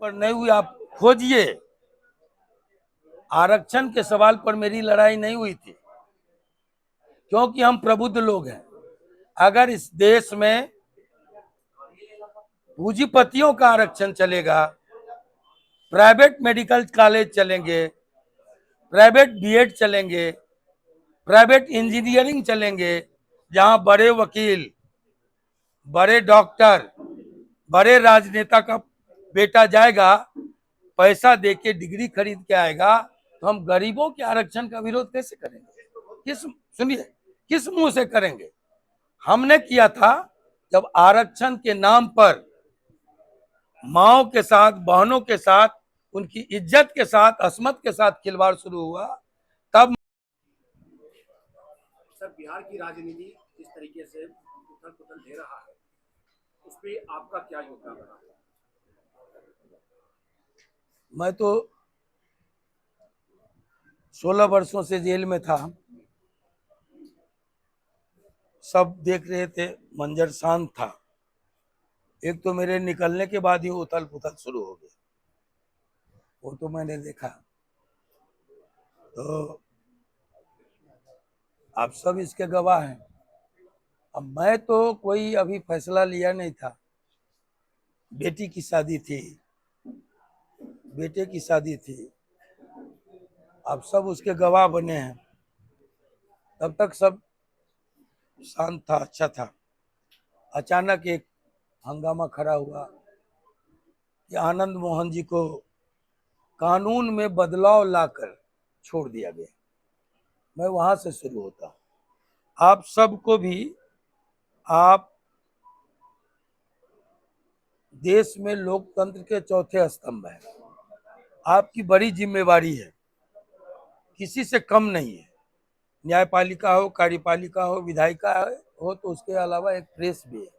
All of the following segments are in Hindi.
पर नहीं हुई, आप खोजिए। आरक्षण के सवाल पर मेरी लड़ाई नहीं हुई थी, क्योंकि हम प्रबुद्ध लोग हैं। अगर इस देश में पूंजीपतियों का आरक्षण चलेगा, प्राइवेट मेडिकल कॉलेज चलेंगे, प्राइवेट बीएड चलेंगे, प्राइवेट इंजीनियरिंग चलेंगे, जहां बड़े वकील, बड़े डॉक्टर, बड़े राजनेता का बेटा जाएगा, पैसा देके डिग्री खरीद के आएगा, तो हम गरीबों के आरक्षण का विरोध कैसे करेंगे? सुनिए, किस मुंह से करेंगे? हमने किया था जब आरक्षण के नाम पर माओ के साथ, बहनों के साथ, उनकी इज्जत के साथ, अस्मत के साथ खिलवाड़ शुरू हुआ, तब। सर, बिहार की राजनीति जिस तरीके से उथल पुथल दे रहा है, उस पर आपका क्या योगदान रहा? मैं तो 16 वर्षों से जेल में था, सब देख रहे थे, मंजर शांत था। एक तो मेरे निकलने के बाद ही उथल पुथल शुरू हो गई, वो तो मैंने देखा। तो आप सब इसके गवाह हैं। अब मैं तो कोई अभी फैसला लिया नहीं था, बेटी की शादी थी, बेटे की शादी थी, आप सब उसके गवाह बने हैं। तब तक सब शांत था, अच्छा था। अचानक एक हंगामा खड़ा हुआ कि आनंद मोहन जी को कानून में बदलाव लाकर छोड़ दिया गया। मैं वहां से शुरू होता। आप सबको भी, आप देश में लोकतंत्र के चौथे स्तंभ हैं, आपकी बड़ी जिम्मेवारी है, किसी से कम नहीं है। न्यायपालिका हो, कार्यपालिका हो, विधायिका हो, तो उसके अलावा एक प्रेस भी है।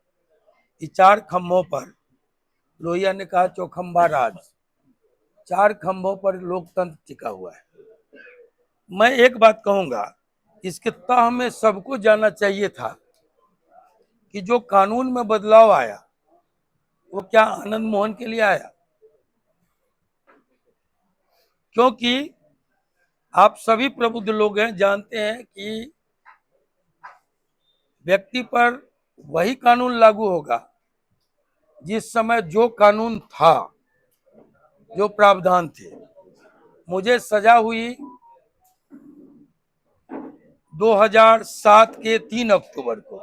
ये चार खंभों पर, लोहिया ने कहा चौखंबा राज, चार खंभों पर लोकतंत्र टिका हुआ है। मैं एक बात कहूंगा, इसके तह में सबको जानना चाहिए था कि जो कानून में बदलाव आया वो क्या आनंद मोहन के लिए आया? क्योंकि आप सभी प्रबुद्ध लोग हैं, जानते हैं कि व्यक्ति पर वही कानून लागू होगा जिस समय जो कानून था, जो प्रावधान थे। मुझे सजा हुई 2007 के 3 अक्टूबर को।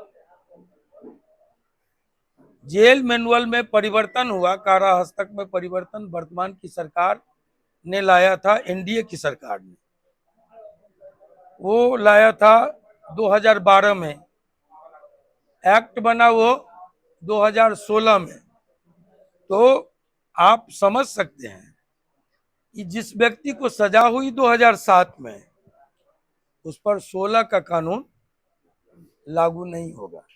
जेल मैनुअल में परिवर्तन हुआ, कारा हस्तक में परिवर्तन वर्तमान की सरकार ने लाया था, एनडीए की सरकार ने वो लाया था 2012 में, एक्ट बना वो 2016 में। तो आप समझ सकते हैं कि जिस व्यक्ति को सजा हुई 2007 में, उस पर 16 का कानून लागू नहीं होगा।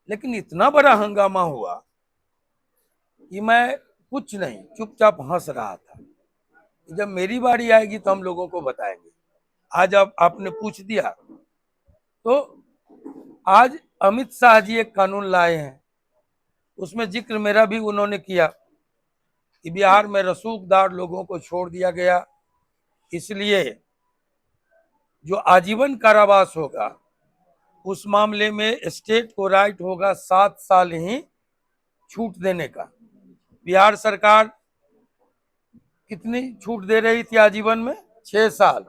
लेकिन इतना बड़ा हंगामा हुआ कि मैं कुछ नहीं, चुपचाप हंस रहा था। जब मेरी बारी आएगी तो हम लोगों को बताएंगे। आज आपने पूछ दिया, तो आज अमित शाह जी एक कानून लाए हैं, उसमें जिक्र मेरा भी उन्होंने किया कि बिहार में रसूखदार लोगों को छोड़ दिया गया, इसलिए जो आजीवन कारावास होगा उस मामले में स्टेट को राइट होगा 7 साल ही छूट देने का। बिहार सरकार कितनी छूट दे रही थी आजीवन में? 6 साल।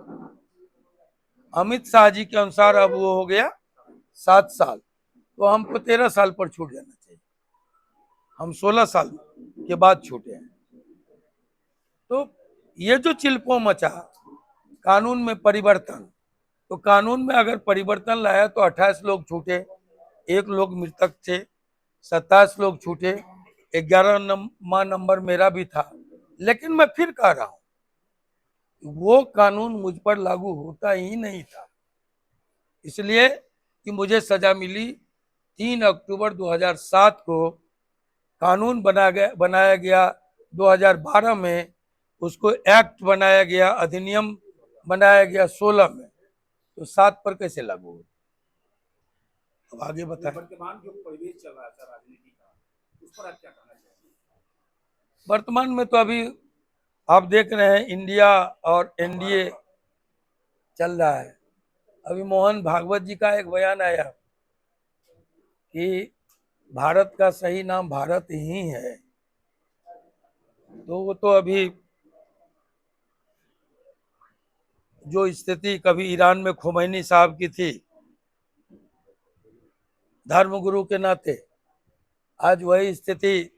अमित शाह जी के अनुसार अब वो हो गया 7 साल, तो हमको 13 साल पर छूट जाना चाहिए। हम 16 साल के बाद छूटे हैं। तो ये जो चिल्को मचा कानून में परिवर्तन, तो कानून में अगर परिवर्तन लाया तो 28 लोग छूटे, 1 लोग मृतक थे, 27 लोग छूटे, 11 नंबर मेरा भी था। लेकिन मैं फिर कह रहा हूं, वो कानून मुझ पर लागू होता ही नहीं था, इसलिए कि मुझे सजा मिली 3 अक्टूबर 2007 को। कानून बनाया गया 2012 में, उसको एक्ट बनाया गया, अधिनियम बनाया गया 16 में, तो 7 पर कैसे लागू हो? अब आगे बताएं। वर्तमान जो परिवेश चल रहा है सर राजनीति का, उस पर आप क्या कहना चाहेंगे? वर्तमान में तो अभी आप देख रहे हैं इंडिया और एनडीए चल रहा है। अभी मोहन भागवत जी का एक बयान आया कि भारत का सही नाम भारत ही है। तो वो तो अभी जो स्थिति कभी ईरान में खोमैनी साहब की थी धर्मगुरु के नाते, आज वही स्थिति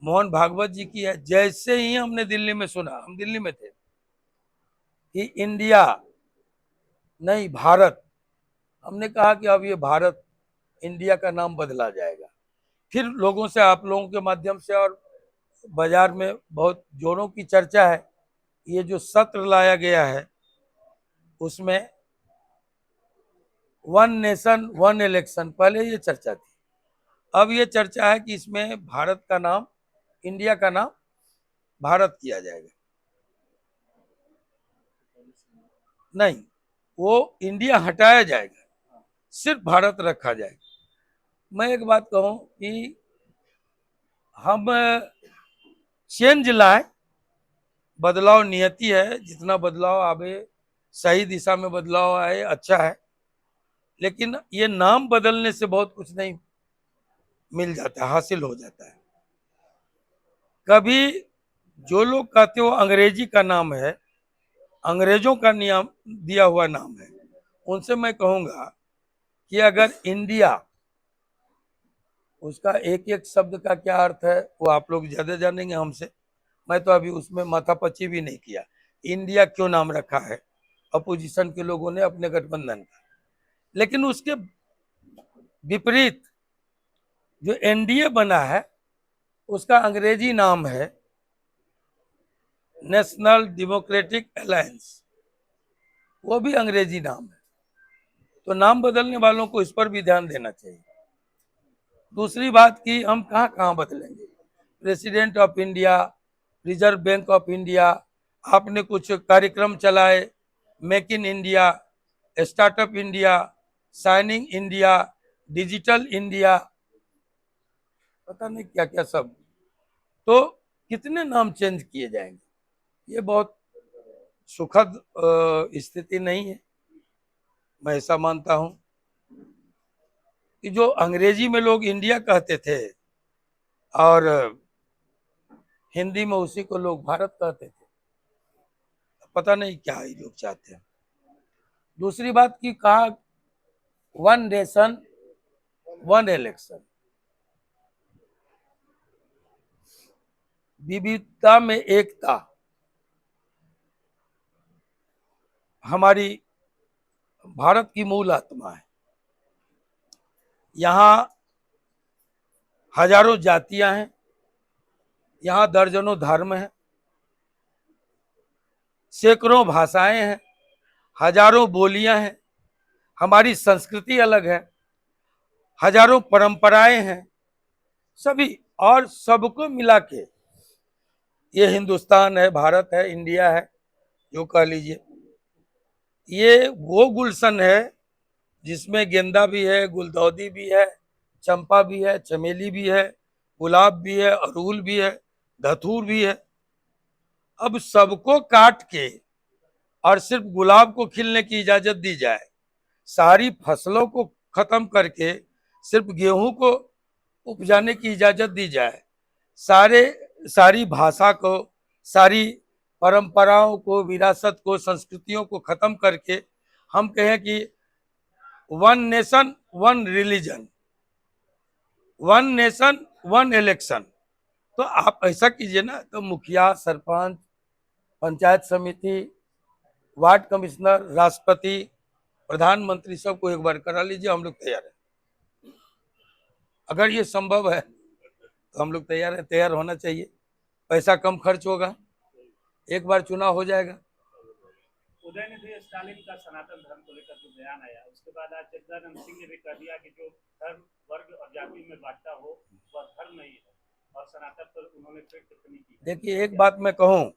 मोहन भागवत जी की है। जैसे ही हमने दिल्ली में सुना, हम दिल्ली में थे, कि इंडिया नहीं भारत, हमने कहा कि अब ये भारत इंडिया का नाम बदला जाएगा। फिर लोगों से, आप लोगों के माध्यम से और बाजार में बहुत जोरों की चर्चा है। ये जो सत्र लाया गया है उसमें वन नेशन वन इलेक्शन, पहले ये चर्चा थी, अब ये चर्चा है कि इसमें भारत का नाम, इंडिया का नाम भारत किया जाएगा। नहीं, वो इंडिया हटाया जाएगा, सिर्फ भारत रखा जाएगा। मैं एक बात कहूं कि हम चेंज लाए, बदलाव नियति है, जितना बदलाव आवे सही दिशा में बदलाव आए अच्छा है, लेकिन ये नाम बदलने से बहुत कुछ नहीं मिल जाता, हासिल हो जाता है। कभी जो लोग कहते हो अंग्रेजी का नाम है, अंग्रेजों का नियम दिया हुआ नाम है, उनसे मैं कहूंगा कि अगर इंडिया, उसका एक एक शब्द का क्या अर्थ है वो आप लोग ज्यादा जानेंगे हमसे। मैं तो अभी उसमें माथापच्ची भी नहीं किया। इंडिया क्यों नाम रखा है अपोजिशन के लोगों ने अपने गठबंधन का, लेकिन उसके विपरीत जो एनडीए बना है उसका अंग्रेजी नाम है नेशनल डेमोक्रेटिक अलायंस, वो भी अंग्रेजी नाम है। तो नाम बदलने वालों को इस पर भी ध्यान देना चाहिए। दूसरी बात कि हम कहाँ कहाँ बदलेंगे, president of India, reserve bank of India, आपने कुछ कार्यक्रम चलाए, make in India, startup India, signing India, digital India, पता नहीं क्या क्या सब, तो कितने नाम चेंज किए जाएंगे। ये बहुत सुखद स्थिति नहीं है। मैं ऐसा मानता हूं कि जो अंग्रेजी में लोग इंडिया कहते थे और हिंदी में उसी को लोग भारत कहते थे, पता नहीं क्या ये लोग चाहते हैं। दूसरी बात की कहा वन नेशन वन इलेक्शन, विविधता में एकता हमारी भारत की मूल आत्मा है। यहाँ हजारों जातियां हैं, यहाँ दर्जनों धर्म हैं, सैकड़ों भाषाएं हैं, हजारों बोलियां हैं, हमारी संस्कृति अलग है, हजारों परंपराएं हैं, सभी और सबको मिला के ये हिंदुस्तान है, भारत है, इंडिया है, जो कह लीजिए। ये वो गुलशन है जिसमें गेंदा भी है, गुलदौदी भी है, चंपा भी है, चमेली भी है, गुलाब भी है, अड़हुल भी है, धतूर भी है। अब सबको काट के और सिर्फ गुलाब को खिलने की इजाजत दी जाए, सारी फसलों को खत्म करके सिर्फ गेहूं को उपजाने की इजाजत दी जाए, सारी भाषा को, सारी परंपराओं को, विरासत को, संस्कृतियों को खत्म करके हम कहें कि one nation one religion, one nation one election, तो आप ऐसा कीजिए ना, तो मुखिया, सरपंच, पंचायत समिति, वार्ड कमिश्नर, राष्ट्रपति, प्रधानमंत्री सबको एक बार करा लीजिए, हम लोग तैयार हैं। अगर ये संभव है तो हम लोग तैयार हैं, तैयार होना चाहिए। पैसा कम खर्च होगा, एक बार चुनाव हो जाएगा। उदयनिधि स्टालिन का सनातन धर्म को लेकर जो बयान आया, उसके बाद आज जगदानंद सिंह ने भी कह दिया कि जो धर्म वर्ग और जाति में बांटता हो वह धर्म नहीं है, और सनातन पर उन्होंने फिर टिप्पणी की। देखिए, एक बात मैं कहूं,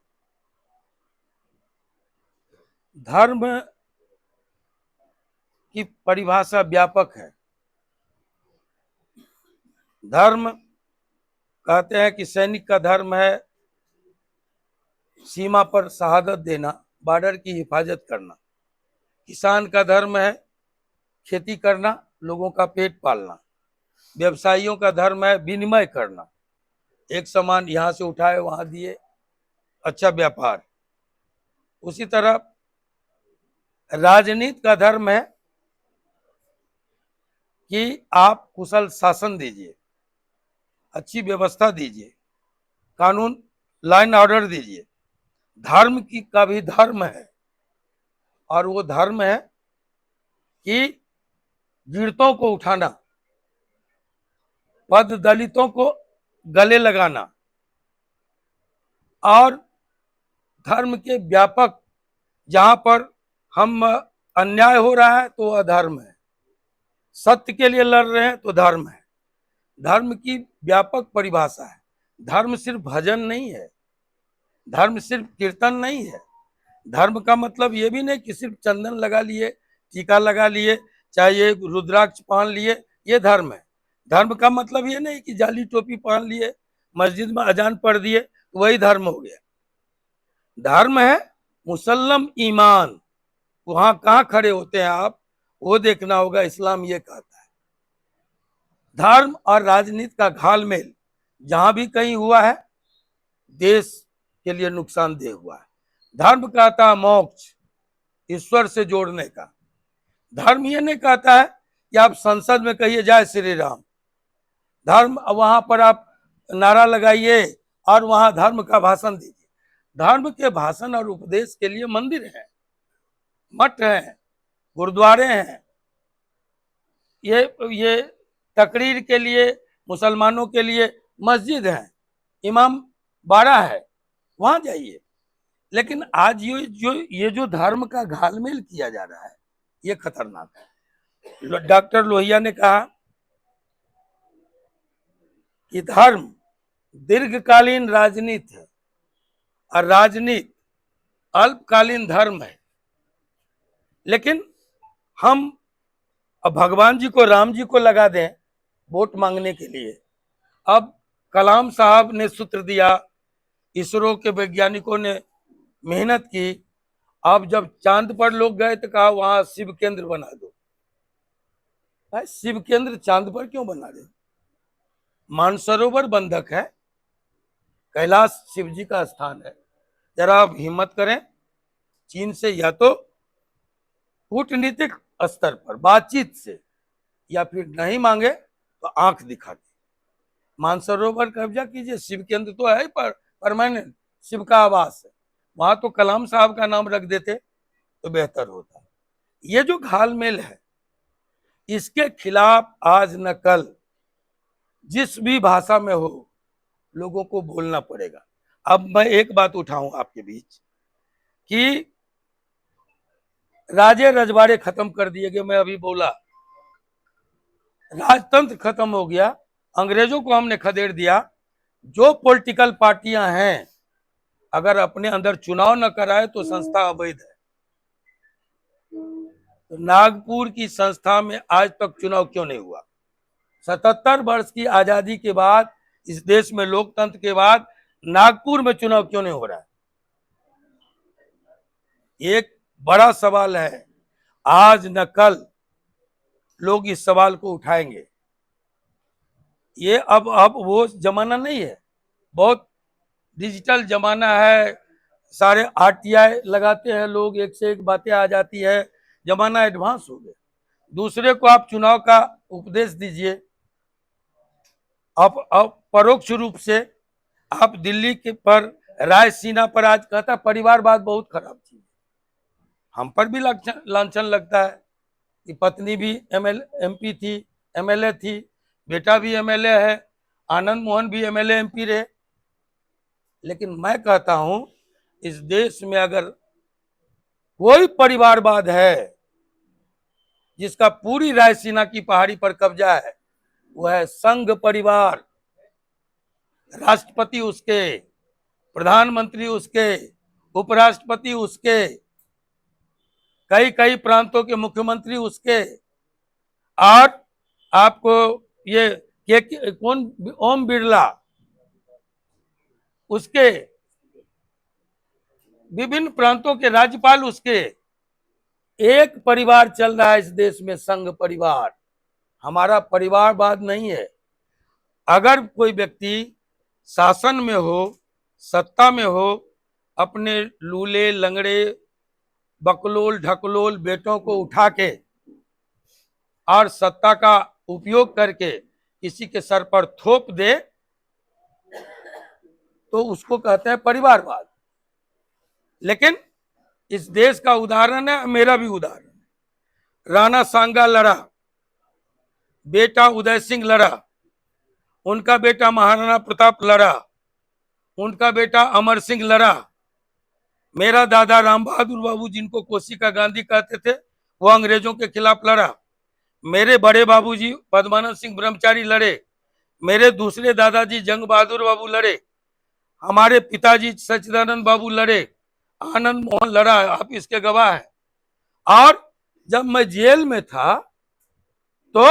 धर्म की परिभाषा व्यापक है। धर्म कहते हैं कि सैनिक का धर्म है सीमा पर शहादत देना, बॉर्डर की हिफाजत करना। किसान का धर्म है खेती करना, लोगों का पेट पालना। व्यवसायियों का धर्म है विनिमय करना, एक सामान यहाँ से उठाए वहां दिए, अच्छा व्यापार। उसी तरह राजनीति का धर्म है कि आप कुशल शासन दीजिए, अच्छी व्यवस्था दीजिए, कानून लॉ एंड ऑर्डर दीजिए। धर्म की का भी धर्म है, और वो धर्म है कि गिरतों को उठाना, पद दलितों को गले लगाना, और धर्म के व्यापक, जहां पर हम अन्याय हो रहा है तो अधर्म है, सत्य के लिए लड़ रहे हैं तो धर्म है। धर्म की व्यापक परिभाषा है। धर्म सिर्फ भजन नहीं है, धर्म सिर्फ कीर्तन नहीं है। धर्म का मतलब ये भी नहीं कि सिर्फ चंदन लगा लिए, टीका लगा लिए, चाहे ये रुद्राक्ष पहन लिए, ये धर्म है। धर्म का मतलब ये नहीं कि जाली टोपी पहन लिए, मस्जिद में अजान पढ़ दिए तो वही धर्म हो गया। धर्म है मुसल्लम ईमान। वहां कहाँ खड़े होते हैं आप, वो देखना होगा। इस्लाम ये कहता है धर्म और राजनीति का घालमेल जहां भी कहीं हुआ है, देश के लिए नुकसानदेह हुआ है। धर्म कहता है मोक्ष, ईश्वर से जोड़ने का। धर्म ये नहीं कहता है कि आप संसद में कहिए जय श्री राम। धर्म वहां पर आप नारा लगाइए और वहां धर्म का भाषण दीजिए। धर्म के भाषण और उपदेश के लिए मंदिर है, मठ है, गुरुद्वारे हैं। ये तकरीर के लिए मुसलमानों के लिए मस्जिद है, इमाम बाड़ा है, वहां जाइए। लेकिन आज ये जो धर्म का घालमेल किया जा रहा है, ये खतरनाक है। डॉक्टर लोहिया ने कहा कि धर्म दीर्घकालीन राजनीति है और राजनीति अल्पकालीन धर्म है। लेकिन हम अब भगवान जी को, राम जी को लगा दें वोट मांगने के लिए। अब कलाम साहब ने सूत्र दिया, इसरो के वैज्ञानिकों ने मेहनत की। अब जब चांद पर लोग गए तो कहा वहां शिव केंद्र बना दो। भाई शिव केंद्र चांद पर क्यों बना रहे? मानसरोवर बंधक है, कैलाश शिव जी का स्थान है। जरा आप हिम्मत करें, चीन से या तो कूटनीतिक स्तर पर बातचीत से, या फिर नहीं मांगे तो आंख दिखा दे। मानसरोवर कब्जा कीजिए, शिव केंद्र तो है पर परमानेंट, शिव का आवास है। वहां तो कलाम साहब का नाम रख देते तो बेहतर होता। ये जो घालमेल है, इसके खिलाफ आज न कल जिस भी भाषा में हो लोगों को बोलना पड़ेगा। अब मैं एक बात उठाऊं आपके बीच कि राजे रजवाड़े खत्म कर दिए गए। मैं अभी बोला राजतंत्र खत्म हो गया, अंग्रेजों को हमने खदेड़ दिया। जो पॉलिटिकल पार्टियां हैं अगर अपने अंदर चुनाव न कराए तो संस्था अवैध है। तो नागपुर की संस्था में आज तक चुनाव क्यों नहीं हुआ? 77 वर्ष की आजादी के बाद, इस देश में लोकतंत्र के बाद नागपुर में चुनाव क्यों नहीं हो रहा है? एक बड़ा सवाल है। आज न कल लोग इस सवाल को उठाएंगे। ये अब वो जमाना नहीं है, बहुत डिजिटल जमाना है। सारे आरटीआई लगाते हैं लोग, एक से एक बातें आ जाती है। जमाना एडवांस हो गया। दूसरे को आप चुनाव का उपदेश दीजिए। अब परोक्ष रूप से आप दिल्ली के पर रायसीना पर आज कहता परिवारवाद बहुत खराब चीज। हम पर भी लांछन लगता है कि पत्नी भी एमपी थी, एमएलए थी, बेटा भी एमएलए है, आनंद मोहन भी एमएलए एमपी रहे। लेकिन मैं कहता हूं इस देश में अगर कोई परिवारवाद है जिसका पूरी रायसीना की पहाड़ी पर कब्जा है, वो है संघ परिवार। राष्ट्रपति उसके, प्रधानमंत्री उसके, उपराष्ट्रपति उसके, कई कई प्रांतों के मुख्यमंत्री उसके। और आपको ये कौन, ओम बिरला उसके, विभिन्न प्रांतों के राज्यपाल उसके। एक परिवार चल रहा है इस देश में, संघ परिवार। हमारा परिवारवाद नहीं है। अगर कोई व्यक्ति शासन में हो, सत्ता में हो, अपने लूले लंगड़े बकलोल ढकलोल बेटों को उठा के और सत्ता का उपयोग करके किसी के सर पर थोप दे, तो उसको कहते हैं परिवारवाद। लेकिन इस देश का उदाहरण है, मेरा भी उदाहरण है। राणा सांगा लड़ा, बेटा उदय सिंह लड़ा, उनका बेटा महाराणा प्रताप लड़ा, उनका बेटा अमर सिंह लड़ा, मेरा दादा राम बहादुर बाबू, जिनको कोशिका गांधी कहते थे, वो अंग्रेजों के खिलाफ लड़ा। मेरे बड़े बाबूजी पद्मानंद सिंह ब्रह्मचारी लड़े, मेरे दूसरे दादाजी जंग बहादुर बाबू लड़े, हमारे पिताजी सच्चिदानंद बाबू लड़े, आनंद मोहन लड़ा, आप इसके गवाह हैं। और जब मैं जेल में था तो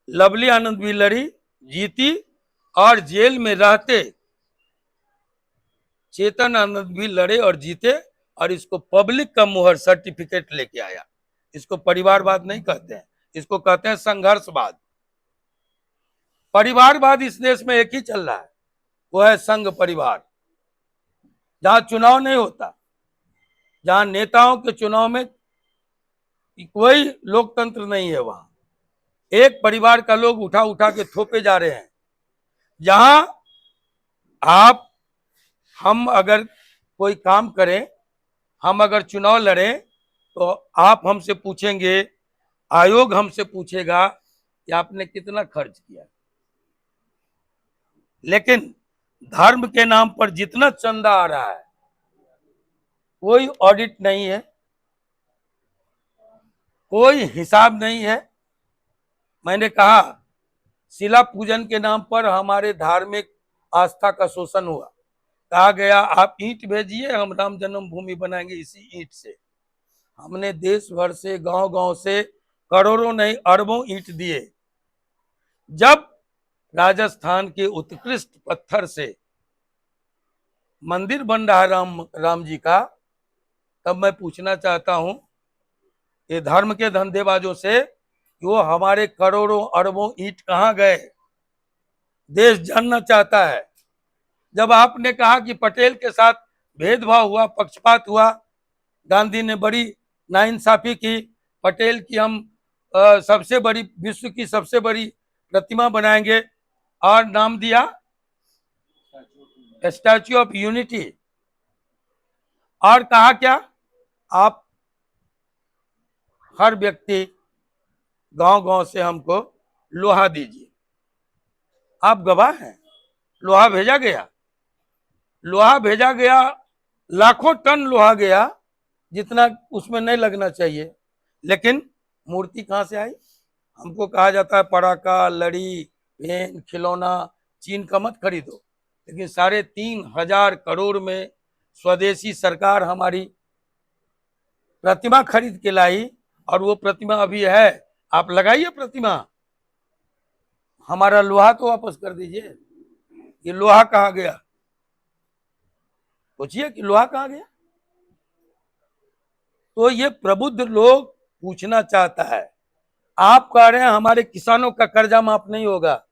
लवली आनंद भी लड़ी, जीती, और जेल में रहते चेतन आनंद भी लड़े और जीते, और इसको पब्लिक का मुहर सर्टिफिकेट लेके आया। इसको परिवारवाद नहीं कहते हैं, इसको कहते हैं संघर्षवाद। परिवारवाद इस देश में एक ही चल रहा है, वो है संघ परिवार। जहां चुनाव नहीं होता, जहां नेताओं के चुनाव में कोई लोकतंत्र नहीं है, वहां एक परिवार का लोग उठा उठा के थोपे जा रहे हैं। जहां हम अगर कोई काम करें, हम अगर चुनाव लड़ें, तो आप हमसे पूछेंगे, आयोग हमसे पूछेगा कि आपने कितना खर्च किया। लेकिन धर्म के नाम पर जितना चंदा आ रहा है, कोई ऑडिट नहीं है, कोई हिसाब नहीं है। मैंने कहा, शिला पूजन के नाम पर हमारे धार्मिक आस्था का शोषण हुआ। कहा गया आप ईंट भेजिए, हम राम जन्मभूमि बनाएंगे इसी ईंट से। हमने देश भर से, गांव गांव से करोड़ों नहीं अरबों ईंट दिए। जब राजस्थान के उत्कृष्ट पत्थर से मंदिर बन रहा है राम जी का, तब मैं पूछना चाहता हूं ये धर्म के धंधेबाजों से कि वो हमारे करोड़ों अरबों ईंट कहां गए। देश जानना चाहता है। जब आपने कहा कि पटेल के साथ भेदभाव हुआ, पक्षपात हुआ, गांधी ने बड़ी नाइंसाफी की, पटेल की हम सबसे बड़ी, विश्व की सबसे बड़ी प्रतिमा बनाएंगे, और नाम दिया स्टैच्यू ऑफ यूनिटी। और कहा क्या, आप हर व्यक्ति गांव गांव से हमको लोहा दीजिए। आप गवाह हैं, लोहा भेजा गया, लोहा भेजा गया, लाखों टन लोहा गया, जितना उसमें नहीं लगना चाहिए। लेकिन मूर्ति कहां से आई? हमको कहा जाता है पटाखा, लड़ी, पेन, खिलौना चीन का मत खरीदो, लेकिन 3,500 करोड़ में स्वदेशी सरकार हमारी प्रतिमा खरीद के लाई, और वो प्रतिमा अभी है। आप लगाइए प्रतिमा, हमारा लोहा तो वापस कर दीजिए। ये लोहा कहाँ गया? सोचिए कि लोहा कहाँ गया। तो ये प्रबुद्ध लोग पूछना चाहता है। आप कह रहे हैं हमारे किसानों का कर्जा माफ नहीं होगा,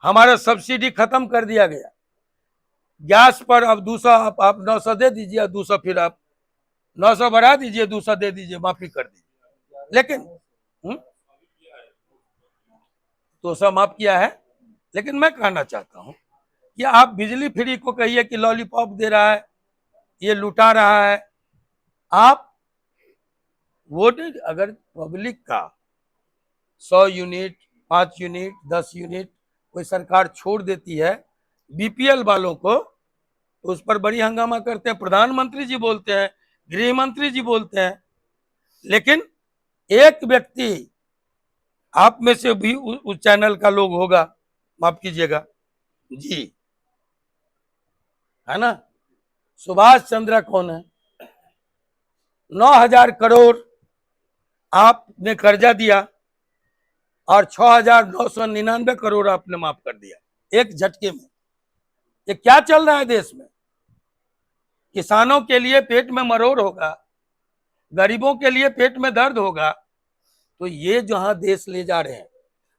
हमारा सब्सिडी खत्म कर दिया गया, गैस पर अब 200 आप 900 दे दीजिए, 200 फिर आप 900 बढ़ा दीजिए, 200 दे दीजिए, माफी कर दीजिए। लेकिन 200 माफ किया है। लेकिन मैं कहना चाहता हूं कि आप बिजली फ्री को कहिए कि लॉलीपॉप दे रहा है, ये लुटा रहा है। आप वो अगर पब्लिक का 100 यूनिट, 5 यूनिट, 10 यूनिट कोई सरकार छोड़ देती है बीपीएल वालों को, तो उस पर बड़ी हंगामा करते हैं, प्रधानमंत्री जी बोलते हैं, गृह मंत्री जी बोलते हैं। लेकिन एक व्यक्ति, आप में से भी उस चैनल का लोग होगा, माफ कीजिएगा जी, है ना, सुभाष चंद्रा कौन है? 9,000 करोड़ आपने कर्जा दिया और 6,999 करोड़ आपने माफ कर दिया एक झटके में। ये क्या चल रहा है देश में? किसानों के लिए पेट में मरोड़ होगा, गरीबों के लिए पेट में दर्द होगा, तो ये जहां देश ले जा रहे हैं,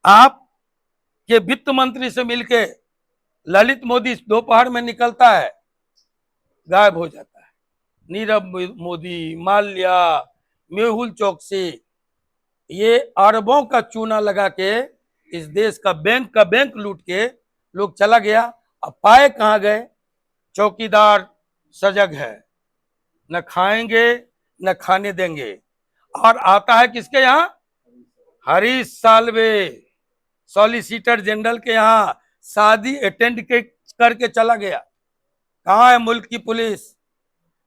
आप के वित्त मंत्री से मिलके ललित मोदी दोपहर में निकलता है, गायब हो जाता है। नीरव मोदी, माल्या, मेहुल चौकसी, ये अरबों का चूना लगा के इस देश का बैंक लूट के लोग चला गया। अब पाए कहां गए? चौकीदार सजग है, न खाएंगे न खाने देंगे। और आता है किसके यहाँ? हरीश साल्वे, सॉलिसिटर जनरल के यहाँ शादी अटेंड करके चला गया। कहाँ है मुल्क की पुलिस?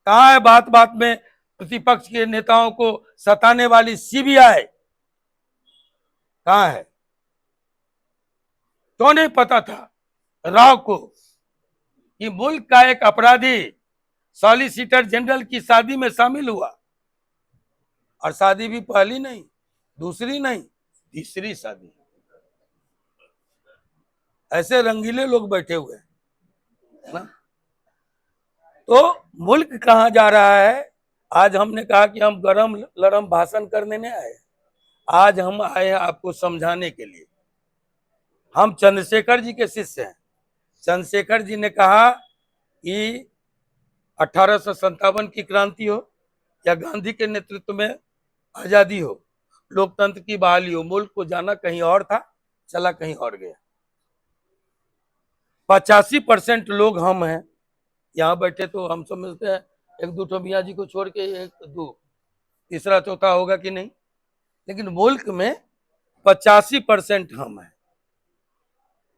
कहाँ है बात बात में प्रतिपक्ष के नेताओं को सताने वाली सीबीआई? कहाँ है? तो नहीं पता था राव को कि मुल्क का एक अपराधी सॉलिसिटर जनरल की शादी में शामिल हुआ, और शादी भी पहली नहीं, दूसरी नहीं, तीसरी शादी। ऐसे रंगीले लोग बैठे हुए हैं ना। तो मुल्क कहां जा रहा है? आज हमने कहा कि हम गरम लरम भाषण करने नहीं आए, आज हम आए हैं आपको समझाने के लिए। हम चंद्रशेखर जी के शिष्य हैं। चंद्रशेखर जी ने कहा कि 1857 की क्रांति हो या गांधी के नेतृत्व में आजादी हो, लोकतंत्र की बहाली हो, मुल्क को जाना कहीं और था, चला कहीं और गया। 85% लोग हम हैं यहाँ बैठे, तो हम समझते हैं एक दो तो मियाँ जी को छोड़ के एक दो तीसरा चौथा होगा कि नहीं, लेकिन मुल्क में 85% हम हैं,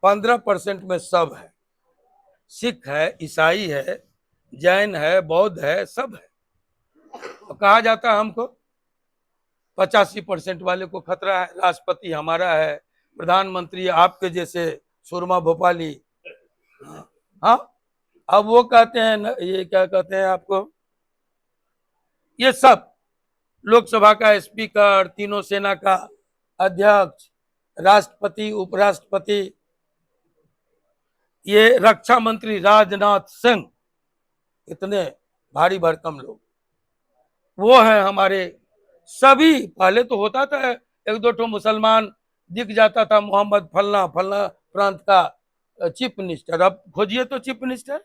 15% में सब है। सिख है, ईसाई है, जैन है, बौद्ध है, सब है। तो कहा जाता है हमको 85% वाले को खतरा है, राष्ट्रपति हमारा है, प्रधानमंत्री आपके जैसे सुरमा भोपाली। हाँ, अब वो कहते हैं न, ये क्या कहते हैं आपको, ये सब लोकसभा का स्पीकर, तीनों सेना का अध्यक्ष, राष्ट्रपति, उपराष्ट्रपति, ये रक्षा मंत्री राजनाथ सिंह, इतने भारी भरकम लोग वो हैं हमारे। सभी पहले तो होता था एक दो ठो मुसलमान दिख जाता था, मोहम्मद फलना फलना प्रांत का चीफ मिनिस्टर। अब खोजिए तो चीफ मिनिस्टर,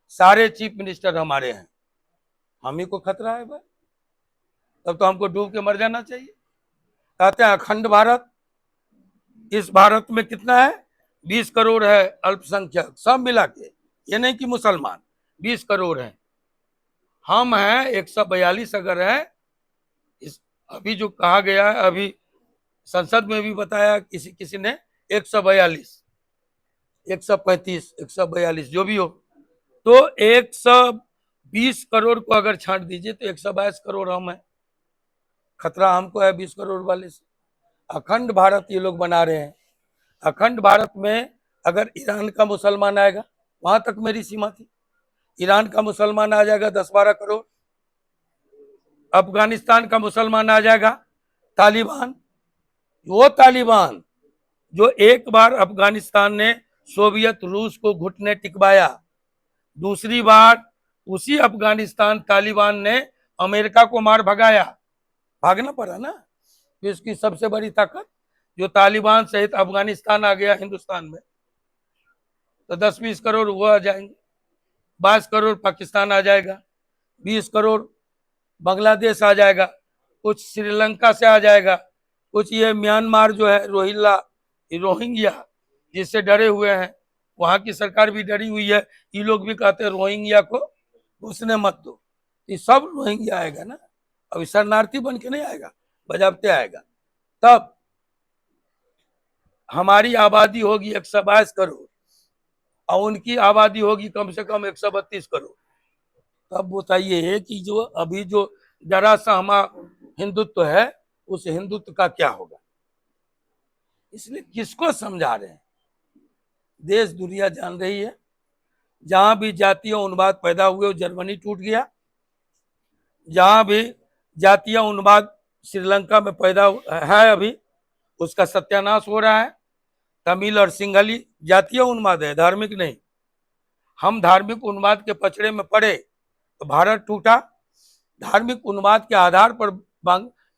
सारे चीफ मिनिस्टर हमारे हैं। हम ही को खतरा है भाई, तब तो हमको डूब के मर जाना चाहिए। कहते हैं अखंड भारत, इस भारत में कितना है? 20 करोड़ है अल्पसंख्यक, सब मिला के, ये नहीं कि मुसलमान, 20 करोड़ है। हम हैं 142 अगर है, इस अभी जो कहा गया है, अभी संसद में भी बताया किसी किसी ने 142, 135, 142 जो भी हो, तो 120 करोड़ को अगर छांट दीजिए तो 122 करोड़ हम हैं। खतरा हमको है 20 करोड़ वाले से। अखंड भारत ये लोग बना रहे हैं। अखंड भारत में अगर ईरान का मुसलमान आएगा, वहां तक मेरी सीमा थी, ईरान का मुसलमान आ जाएगा 10-12 करोड़, अफगानिस्तान का मुसलमान आ जाएगा, तालिबान, वो तालिबान जो एक बार अफगानिस्तान ने सोवियत रूस को घुटने टिकवाया, दूसरी बार उसी अफगानिस्तान तालिबान ने अमेरिका को मार भगाया, भागना पड़ा ना। तो इसकी सबसे बड़ी ताकत जो तालिबान सहित अफगानिस्तान आ गया हिंदुस्तान में, तो 10-20 करोड़ वो आ जाएंगे, 22 करोड़ पाकिस्तान आ जाएगा, 20 करोड़ बांग्लादेश आ जाएगा, कुछ श्रीलंका से आ जाएगा, कुछ ये म्यांमार जो है रोहिंग्या जिससे डरे हुए हैं, वहां की सरकार भी डरी हुई है। ये लोग भी कहते हैं रोहिंग्या को घुसने मत दो, ये सब रोहिंग्या आएगा ना। अब शरणार्थी बन के नहीं आएगा, बजाबते आएगा। तब हमारी आबादी होगी 122 करोड़ और उनकी आबादी होगी कम से कम 132 करोड़। तब बताइए कि जो अभी जो जरा सा हमारा हिंदुत्व है, उस हिंदुत्व का क्या होगा? इसलिए किसको समझा रहे हैं? देश दुनिया जान रही है, जहां भी जातीय उन्माद पैदा हुए जर्मनी टूट गया, जहां भी जातीय उन्माद श्रीलंका में पैदा है अभी उसका सत्यानाश हो रहा है। तमिल और सिंघली जातीय उन्माद है, धार्मिक नहीं। हम धार्मिक उन्माद के पचड़े में पड़े तो भारत टूटा, धार्मिक उन्माद के आधार पर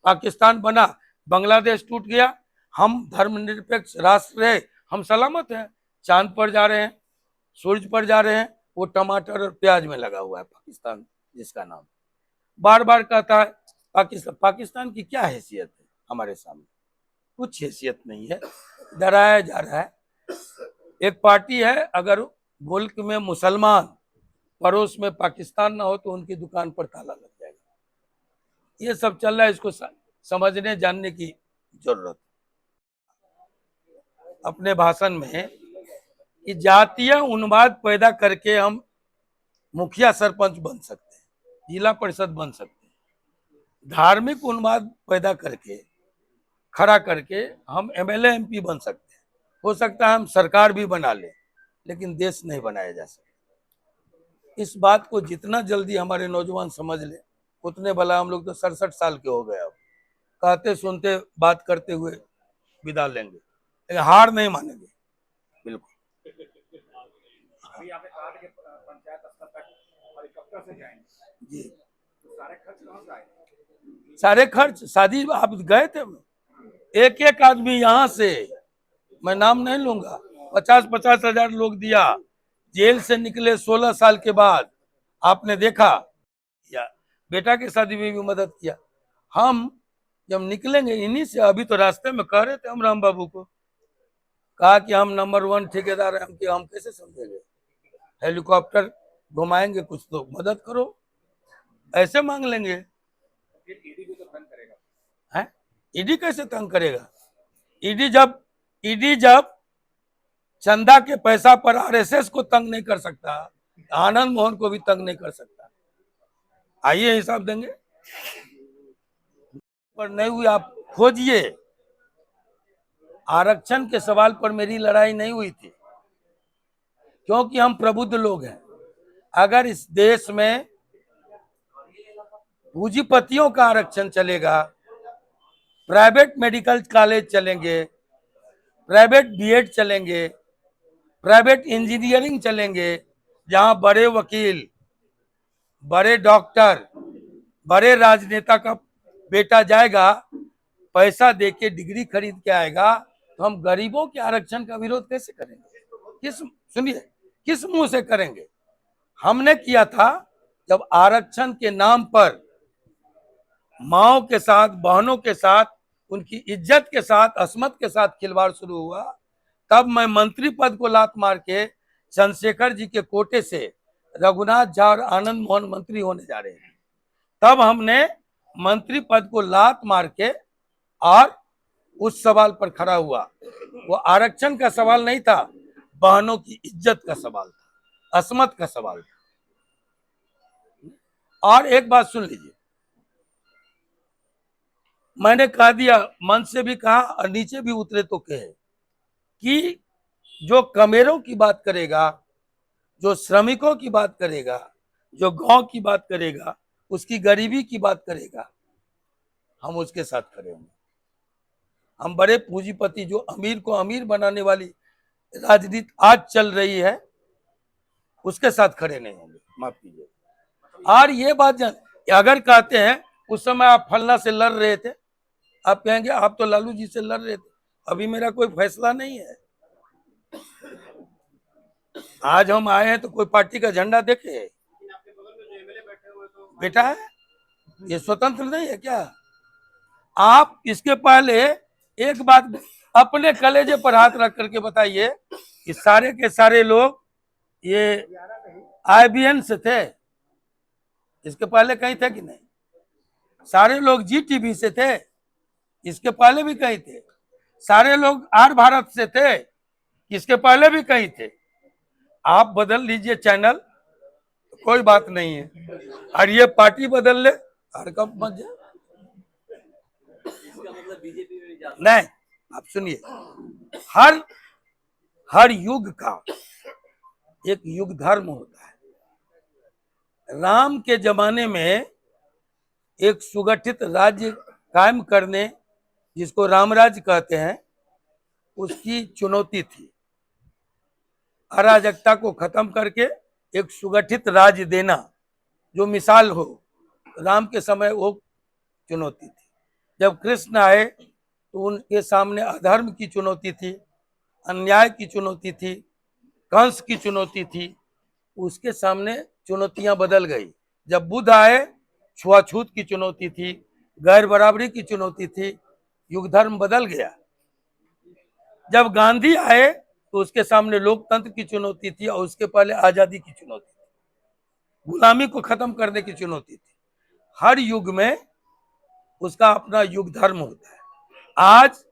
पाकिस्तान बना, बांग्लादेश टूट गया, हम धर्मनिरपेक्ष राष्ट्र रहे, हम सलामत हैं, चांद पर जा रहे हैं, सूरज पर जा रहे हैं, वो टमाटर और प्याज में लगा हुआ है पाकिस्तान, जिसका नाम बार बार कहता है पाकिस्तान की क्या हैसियत है हमारे सामने? कुछ हैसियत नहीं है, डराया जा रहा है। एक पार्टी है, अगर मुल्क में मुसलमान पड़ोस में पाकिस्तान ना हो तो उनकी दुकान पर ताला लग जाएगा। ये सब चल रहा है, इसको समझने जानने की जरूरत। अपने भाषण में कि जातीय उन्माद पैदा करके हम मुखिया सरपंच बन सकते हैं, जिला परिषद बन सकते हैं, धार्मिक उन्माद पैदा करके खड़ा करके हम एमएलए एमपी बन सकते हैं, हो सकता है हम सरकार भी बना ले, लेकिन देश नहीं बनाया जा सकता। इस बात को जितना जल्दी हमारे नौजवान समझ ले उतने भला। हम लोग तो 67 साल के हो गए, अब कहते सुनते बात करते हुए विदा लेंगे, लेकिन हार नहीं मानेंगे बिल्कुल। अभी आपने कहा कि पंचायत स्तर तक हेलीकॉप्टर से जाएंगे जी, तो सारे खर्च कहाँ से आएंगे? सारे खर्च, शादी आप गए थे, एक एक आदमी यहाँ से, मैं नाम नहीं लूंगा, 50-50 हजार लोग दिया, जेल से निकले 16 साल के बाद, आपने देखा या बेटा की शादी में भी मदद किया। हम जब निकलेंगे इन्हीं से, अभी तो रास्ते में कह रहे थे हम राम बाबू को, कहा कि हम नंबर 1 ठेकेदार हैं, हम कैसे समझेंगे, हेलीकॉप्टर घुमाएंगे, कुछ तो मदद करो, ऐसे मांग लेंगे। फिर ईडी भी तो तंग करेगा। है, ईडी कैसे तंग करेगा? ईडी जब चंदा के पैसा पर आरएसएस को तंग नहीं कर सकता, आनंद मोहन को भी तंग नहीं कर सकता। आइए हिसाब देंगे, पर नहीं हुई, आप खोजिए। आरक्षण के सवाल पर मेरी लड़ाई नहीं हुई थी, क्योंकि हम प्रबुद्ध लोग हैं। अगर इस देश में पूंजीपतियों का आरक्षण चलेगा, प्राइवेट मेडिकल कॉलेज चलेंगे, प्राइवेट बीएड चलेंगे, प्राइवेट इंजीनियरिंग चलेंगे, जहां बड़े वकील, बड़े डॉक्टर, बड़े राजनेता का बेटा जाएगा, पैसा देके डिग्री खरीद के आएगा, तो हम गरीबों के आरक्षण का विरोध कैसे करेंगे? किस मुंह से करेंगे? हमने किया था जब आरक्षण के नाम पर माओ के साथ, बहनों के साथ, उनकी इज्जत के साथ, अस्मत के साथ खिलवाड़ शुरू हुआ, तब मैं मंत्री पद को लात मार के चंद्रशेखर जी के कोटे से रघुनाथ झा और आनंद मोहन मंत्री होने जा रहे हैं, तब हमने मंत्री पद को लात मार के और उस सवाल पर खड़ा हुआ। वो आरक्षण का सवाल नहीं था, बहनों की इज्जत का सवाल था, अस्मत का सवाल था। और एक बात सुन लीजिए, मैंने कह दिया, मंच से भी कहा और नीचे भी उतरे तो कहे कि जो कमेरों की बात करेगा, जो श्रमिकों की बात करेगा, जो गांव की बात करेगा, उसकी गरीबी की बात करेगा, हम उसके साथ खड़े होंगे। हम बड़े पूंजीपति, जो अमीर को अमीर बनाने वाली राजनीति आज चल रही है, उसके साथ खड़े नहीं होंगे, माफ कीजिए। और ये बात अगर कहते हैं उस समय आप फलना से लड़ रहे थे, आप कहेंगे आप तो लालू जी से लड़ रहे थे, अभी मेरा कोई फैसला नहीं है। आज हम आए हैं तो कोई पार्टी का झंडा देखे, आपके बगल में जो एमएलए बैठे हुए तो बेटा है, ये स्वतंत्र नहीं है क्या? आप इसके पहले एक बात अपने कलेजे पर हाथ रख करके बताइए कि सारे के सारे लोग ये आईबीएन से थे, इसके पहले कहीं थे कि नहीं? सारे लोग जी टीवी से थे, इसके पहले भी कहीं थे। सारे लोग आर भारत से थे, इसके पहले भी कहीं थे। आप बदल लीजिए चैनल, कोई बात नहीं है, और ये पार्टी बदल ले, हर कब मत जाए। नहीं, आप सुनिए, हर युग का एक युग धर्म होता है। राम के जमाने में एक सुगठित राज्य कायम करने, जिसको रामराज्य कहते हैं, उसकी चुनौती थी। अराजकता को खत्म करके एक सुगठित राज्य देना, जो मिसाल हो। राम के समय वो चुनौती थी। जब कृष्ण आए तो उनके सामने अधर्म की चुनौती थी, अन्याय की चुनौती थी, कंस की चुनौती थी। उसके सामने चुनौतियां बदल गई। जब बुद्ध आए, छुआछूत की चुनौती थी, गैर बराबरी की चुनौती थी, युग धर्म बदल गया। जब गांधी आए तो उसके सामने लोकतंत्र की चुनौती थी और उसके पहले आजादी की चुनौती थी, गुलामी को खत्म करने की चुनौती थी। हर युग में उसका अपना युग धर्म होता है। आज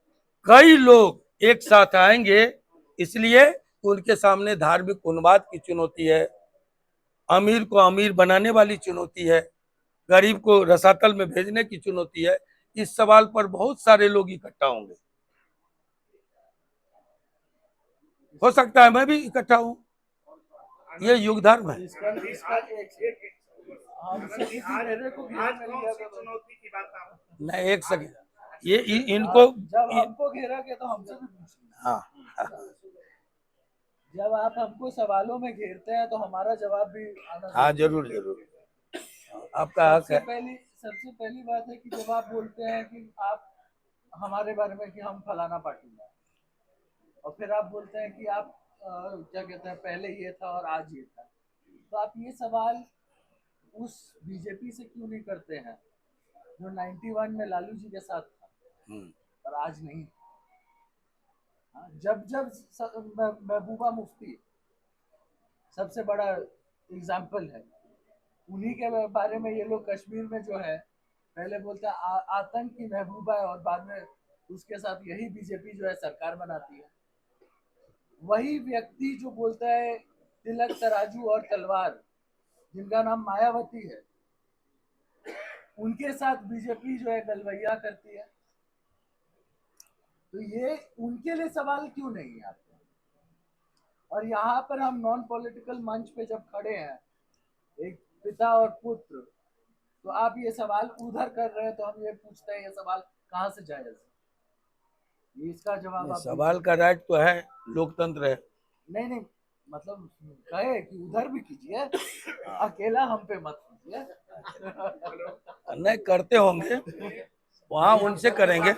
कई लोग एक साथ आएंगे इसलिए उनके सामने धार्मिक उन्माद की चुनौती है, अमीर को अमीर बनाने वाली चुनौती है, गरीब को रसातल में भेजने की चुनौती है। इस सवाल पर बहुत सारे लोग इकट्ठा होंगे। हो सकता है मैं भी इकट्ठा हूं। ये युग धर्म है। आज कौन सी चुनौती की बात आप नहीं, एक सेकंड, ये इनको जब हमको घेरा के तो हमसे भी पूछिए। हाँ जब आप हमको सवालों में घेरते हैं तो हमारा जवाब भी आना हाँ, चाहिए। जरूर जरूर, आपका हक है। सबसे पहली बात है कि जब आप बोलते हैं कि आप हमारे बारे में कि हम फलाना पार्टी में, और फिर आप बोलते हैं कि आप क्या कहते हैं पहले ये था और आज ये था, तो आप ये सवाल उस बीजेपी से क्यों नहीं करते हैं जो 91 में लालू जी के साथ था और आज नहीं। जब महबूबा मुफ्ती सबसे बड़ा एग्जाम्पल है, उन्हीं के बारे में ये लोग कश्मीर में जो है पहले बोलते हैं आतंक की महबूबा है और बाद में उसके साथ यही बीजेपी जो है सरकार बनाती है। वही व्यक्ति जो बोलता है तिलक तराजू और तलवार, जिनका नाम मायावती है, उनके साथ बीजेपी जो है गलवैया करती है। तो ये उनके लिए सवाल क्यों नहीं है आपको? और यहाँ पर हम नॉन पॉलिटिकल मंच पे जब खड़े हैं, एक पिता और पुत्र, तो आप ये सवाल उधर कर रहे हैं तो हम ये पूछते हैं ये सवाल कहाँ से जायज है? ये इसका जवाब आप सवाल का राइट तो है, लोकतंत्र है। नहीं, मतलब कहे कि उधर भी कीजिए, अकेला हम पे मत कीजिए। नहीं करते होंगे, वहां उनसे करेंगे।